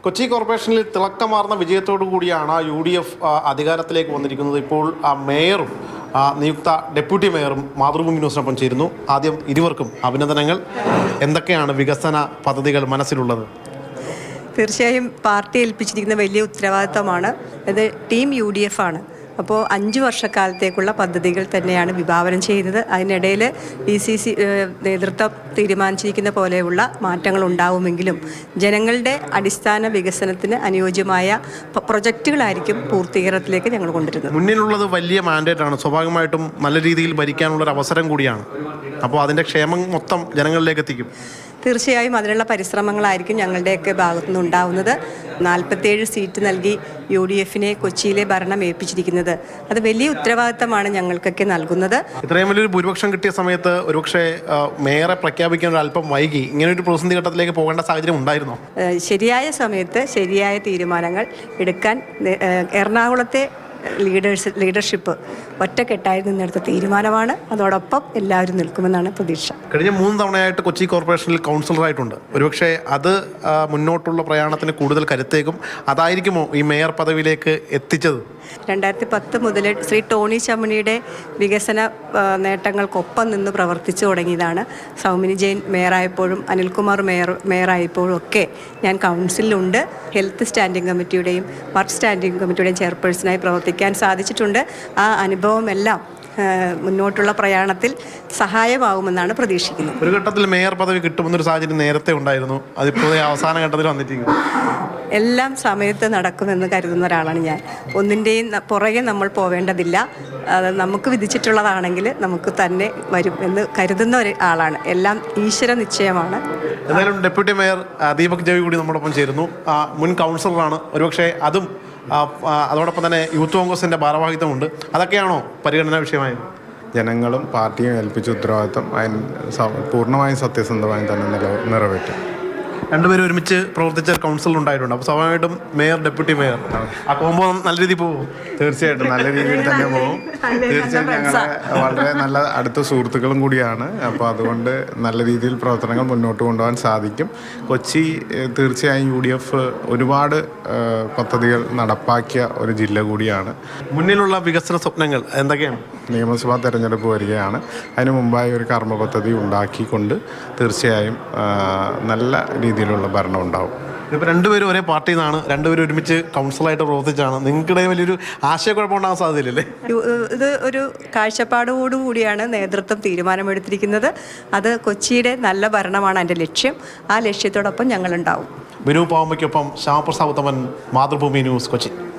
കൊച്ചി കോർപ്പറേഷനിൽ തിളക്കമാർന്ന വിജയത്തോടു കൂടിയാണ് UDF അധികാരത്തിലേക്ക് വന്നിരിക്കുന്നത്. ഇപ്പോൾ മേയറും നിയുക്ത ഡെപ്യൂട്ടി മേയറും മാതൃഭൂമി ന്യൂസിനൊപ്പം ചേരുന്നു. ആദ്യം ഇരുവർക്കും അഭിനന്ദനങ്ങൾ. എന്തൊക്കെയാണ് വികസന പദ്ധതികൾ മനസ്സിലുള്ളത്? തീർച്ചയായും പാർട്ടി ഏൽപ്പിച്ചിരിക്കുന്ന വലിയ ഉത്തരവാദിത്തമാണ്. ഇത് ടീം UDF ആണ്. അപ്പോൾ 5 വർഷക്കാലത്തേക്കുള്ള പദ്ധതികൾ തന്നെയാണ് വിഭാവനം ചെയ്യുന്നത്. അതിനിടയിൽ DCC നേതൃത്വം തീരുമാനിച്ചിരിക്കുന്ന പോലെയുള്ള മാറ്റങ്ങൾ ഉണ്ടാവുമെങ്കിലും ജനങ്ങളുടെ അടിസ്ഥാന വികസനത്തിന് അനുയോജ്യമായ പ്രൊജക്റ്റുകളായിരിക്കും പൂർത്തീകരണത്തിലേക്ക് ഞങ്ങൾ കൊണ്ടുവരുന്നത്. മുന്നിലുള്ളത് വലിയ മാൻഡേറ്റാണ്. സ്വാഭാവികമായിട്ടും നല്ല രീതിയിൽ ഭരിക്കാനുള്ളൊരു അവസരം കൂടിയാണ്. അപ്പോൾ അതിൻ്റെ ക്ഷേമം മൊത്തം ജനങ്ങളിലേക്ക് എത്തിക്കും. തീർച്ചയായും അതിനുള്ള പരിശ്രമങ്ങളായിരിക്കും ഞങ്ങളുടെയൊക്കെ ഭാഗത്തുനിന്ന് ഉണ്ടാവുന്നത്. 47 സീറ്റ് നൽകി UDFനെ കൊച്ചിയിലെ ഭരണം ഏൽപ്പിച്ചിരിക്കുന്നത്. അത് വലിയ ഉത്തരവാദിത്തമാണ് ഞങ്ങൾക്കൊക്കെ നൽകുന്നത്. ഇത്രയും വലിയൊരു ഭൂരിപക്ഷം കിട്ടിയ സമയത്ത് ഒരുപക്ഷെ മേയറെ പ്രഖ്യാപിക്കാൻ ഒരു അല്പം വൈകി. ഇങ്ങനൊരു പ്രതിസന്ധി ഘട്ടത്തിലേക്ക് പോകേണ്ട സാഹചര്യം ഉണ്ടായിരുന്നോ? ശരിയായ സമയത്ത് ശരിയായ തീരുമാനങ്ങൾ എടുക്കാൻ എറണാകുളത്തെ ലീഡർഷിപ്പ് ഒറ്റക്കെട്ടായി നിന്നെടുത്ത തീരുമാനമാണ്. അതോടൊപ്പം എല്ലാവരും നിൽക്കുമെന്നാണ് പ്രതീക്ഷ. കഴിഞ്ഞ 3 തവണയായിട്ട് കൊച്ചി കോർപ്പറേഷനിൽ കൗൺസിലറായിട്ടുണ്ട്. ഒരുപക്ഷെ അത് മുന്നോട്ടുള്ള പ്രയാണത്തിന് കൂടുതൽ കരുത്തേക്കും. അതായിരിക്കുമോ ഈ മേയർ പദവിയിലേക്ക് എത്തിച്ചത്? 2010 മുതൽ ശ്രീ ടോണി ചമ്മണിയുടെ വികസന നേട്ടങ്ങൾക്കൊപ്പം നിന്ന് പ്രവർത്തിച്ചു തുടങ്ങിയതാണ്. സൗമിനി ജെയിൻ മേയറായപ്പോഴും അനിൽകുമാർ മേയറായപ്പോഴും ഒക്കെ ഞാൻ കൗൺസിലുണ്ട്. ഹെൽത്ത് സ്റ്റാൻഡിംഗ് കമ്മിറ്റിയുടെയും വർക്ക് സ്റ്റാൻഡിംഗ് കമ്മിറ്റിയുടെയും ചെയർപേഴ്സണായി പ്രവർത്തിക്കാൻ സാധിച്ചിട്ടുണ്ട്. ആ അനുഭവമെല്ലാം മുന്നോട്ടുള്ള പ്രയാണത്തിൽ സഹായമാകുമെന്നാണ് പ്രതീക്ഷിക്കുന്നത്. ഒരു ഘട്ടത്തിൽ മേയർ പദവി കിട്ടുമെന്നൊരു സാഹചര്യം നേരത്തെ ഉണ്ടായിരുന്നു. അതിപ്പോൾ അവസാന ഘട്ടത്തിൽ വന്നിരിക്കുന്നു. എല്ലാം സമയത്ത് നടക്കുമെന്ന് കരുതുന്ന ഒരാളാണ് ഞാൻ. ഒന്നിൻ്റെയും പുറകെ നമ്മൾ പോവേണ്ടതില്ല. അത് നമുക്ക് വിധിച്ചിട്ടുള്ളതാണെങ്കിൽ നമുക്ക് തന്നെ വരും എന്ന് കരുതുന്ന ഒരാളാണ്. എല്ലാം ഈശ്വര നിശ്ചയമാണ്. എന്തായാലും ഡെപ്യൂട്ടി മേയർ ദീപക് ജവി കൂടി നമ്മോടൊപ്പം ചേരുന്നു. മുൻ കൗൺസിലറാണ്. ഒരുപക്ഷെ അതും അതോടൊപ്പം തന്നെ യൂത്ത് കോൺഗ്രസിൻ്റെ ഭാരവാഹിത്വമുണ്ട്. അതൊക്കെയാണോ പരിഗണനാ വിഷയമായത്? ജനങ്ങളും പാർട്ടിയും ഏൽപ്പിച്ച ഉത്തരവാദിത്വം അതിന് പൂർണ്ണമായും സത്യസന്ധമായും തന്നെ നിറവേറ്റും. രണ്ടുപേരും ഒരുമിച്ച് പ്രവർത്തിച്ച കൗൺസിൽ ഉണ്ടായിട്ടുണ്ട്. അപ്പോൾ സ്വാഭാവികമായിട്ടും മേയർ ഡെപ്യൂട്ടി മേയർ ആ കോമ്പോ നല്ല രീതിയിൽ പോകും. തീർച്ചയായിട്ടും നല്ല രീതിയിൽ തന്നെ പോകും. തീർച്ചയായും ഞങ്ങളെ വളരെ നല്ല അടുത്ത സുഹൃത്തുക്കളും കൂടിയാണ്. അപ്പോൾ അതുകൊണ്ട് നല്ല രീതിയിൽ പ്രവർത്തനങ്ങൾ മുന്നോട്ട് കൊണ്ടുപോകാൻ സാധിക്കും. കൊച്ചി തീർച്ചയായും UDF ഒരുപാട് പദ്ധതികൾ നടപ്പാക്കിയ ഒരു ജില്ല കൂടിയാണ്. മുന്നിലുള്ള വികസന സ്വപ്നങ്ങൾ എന്തൊക്കെയാണ്? നിയമസഭാ തെരഞ്ഞെടുപ്പ് വരികയാണ്. അതിന് മുമ്പായി ഒരു കർമ്മ പദ്ധതി ഉണ്ടാക്കിക്കൊണ്ട് തീർച്ചയായും നല്ല രീതിയിലുള്ള ഭരണം ഉണ്ടാവും. ഇപ്പോൾ രണ്ടുപേരും ഒരേ പാർട്ടിയിൽ നിന്നാണ്. രണ്ടുപേരും ഒരുമിച്ച് കൗൺസിലായിട്ട് പ്രവർത്തിച്ചാണ്. നിങ്ങൾക്കിടയിൽ വലിയൊരു ആശയക്കുഴപ്പമുണ്ടാകാൻ സാധ്യതയില്ലേ? ഇത് ഒരു കാഴ്ചപ്പാടോടുകൂടിയാണ് നേതൃത്വം തീരുമാനമെടുത്തിരിക്കുന്നത്. അത് കൊച്ചിയുടെ നല്ല ഭരണമാണ് എൻ്റെ ലക്ഷ്യം. ആ ലക്ഷ്യത്തോടൊപ്പം ഞങ്ങളുണ്ടാവും. ബിനു പാവമ്മയ്ക്കൊപ്പം ശ്യാമപ്രസാദ് ഉത്തമൻ, മാതൃഭൂമി ന്യൂസ്, കൊച്ചി.